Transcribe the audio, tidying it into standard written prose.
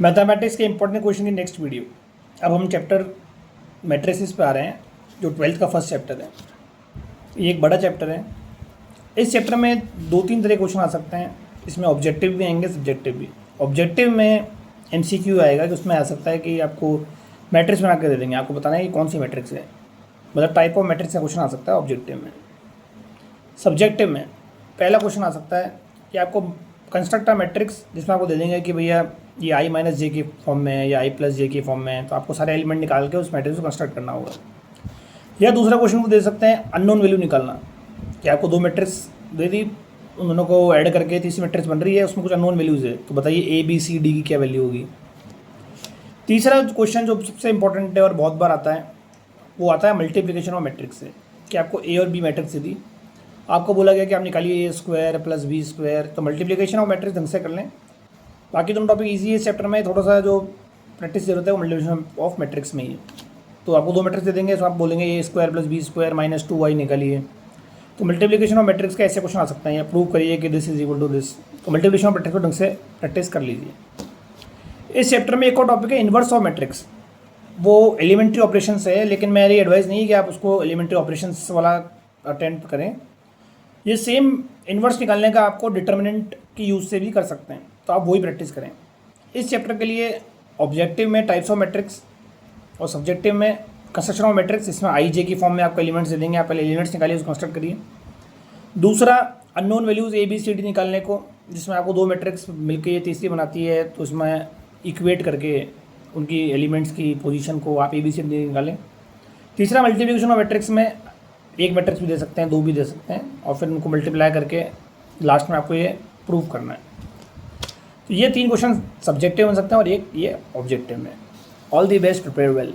Mathematics के important question की next video. अब हम चैप्टर मैट्रिसेस पे आ रहे हैं, जो 12th का फर्स्ट चैप्टर है। ये एक बड़ा चैप्टर है। इस चैप्टर में 2-3 तरह के क्वेश्चन आ सकते हैं। इसमें ऑब्जेक्टिव भी आएंगे, सब्जेक्टिव भी। ऑब्जेक्टिव में MCQ आएगा कि उसमें आ सकता है कि आपको मैट्रिक्स बना के दे देंगे, आपको बताना है कि कौन सी मैट्रिक्स है, मतलब टाइप ऑफ मैट्रिक्स का क्वेश्चन आ सकता है ऑब्जेक्टिव में। सब्जेक्टिव में पहला क्वेश्चन आ सकता है कि आपको कंस्ट्रक्ट अ मैट्रिक्स, जिसमें आपको दे देंगे कि भैया ये i माइनस जे के फॉर्म में है या i प्लस जे के फॉर्म में है, तो आपको सारे एलिमेंट निकाल के उस मैट्रिक्स को कंस्ट्रक्ट करना होगा। या दूसरा क्वेश्चन को दे सकते हैं अननोन वैल्यू निकालना, कि आपको 2 मैट्रिक्स दे दी, उन दोनों को ऐड करके तीसरी मैट्रिक्स बन रही है, उसमें कुछ अननोन वैल्यूज़ है, तो बताइए ABCD की क्या वैल्यू होगी। तीसरा क्वेश्चन जो सबसे इंपॉर्टेंट है और बहुत बार आता है, वो आता है मल्टीप्लिकेशन ऑफ मैट्रिक्स से, कि आपको A और B मैट्रिक्स दी, आपको बोला गया कि आप निकालिए A square plus B square, तो मल्टीप्लिकेशन ऑफ मैट्रिक्स ढंग से कर लें। बाकी दोनों टॉपिक ईजी है इस चैप्टर में, थोड़ा सा जो प्रैक्टिस जरूरत है वो मल्टीप्लिकेशन ऑफ मैट्रिक्स में ही है। तो आपको 2 मैट्रिक्स दे देंगे, तो आप बोलेंगे A square plus B square minus 2y निकालिए। तो मल्टीप्लिकेशन ऑफ मैट्रिक्स का ऐसे क्वेश्चन आ सकते हैं, या प्रूव करिए कि this is equal to this. तो मल्टीप्लिकेशन ऑफ मैट्रिक्स को ढंग से प्रैक्टिस कर लीजिए। इस चैप्टर में एक और टॉपिक है इन्वर्स ऑफ मैट्रिक्स। वो एलिमेंट्री ऑपरेशंस है, लेकिन मेरी एडवाइस नहीं है कि आप उसको एलिमेंट्री ऑपरेशंस वाला अटेम्प्ट करें। ये सेम इन्वर्स निकालने का आपको डिटर्मिनेंट की यूज़ से भी कर सकते हैं, तो आप वही प्रैक्टिस करें। इस चैप्टर के लिए ऑब्जेक्टिव में टाइप्स ऑफ मैट्रिक्स और सब्जेक्टिव में कंस्ट्रक्शन ऑफ मैट्रिक्स, इसमें i j की फॉर्म में आपको एलिमेंट्स दे देंगे, आप पहले एलिमेंट्स निकालिए, उसको कंस्ट्रक्ट करिए। दूसरा अननोन वैल्यूज़ ABCD निकालने को, जिसमें आपको 2 मैट्रिक्स मिलकर ये तीसरी बनाती है, तो उसमें इक्वेट करके उनकी एलिमेंट्स की पोजीशन को आप ABCD निकालें। तीसरा मल्टीप्लिकेशन ऑफ मैट्रिक्स में एक मैट्रिक्स भी दे सकते हैं, 2 भी दे सकते हैं, और फिर उनको मल्टीप्लाई करके लास्ट में आपको ये प्रूव करना है। तो ये 3 क्वेश्चन सब्जेक्टिव बन सकते हैं और एक ये ऑब्जेक्टिव में। All the best, prepare well.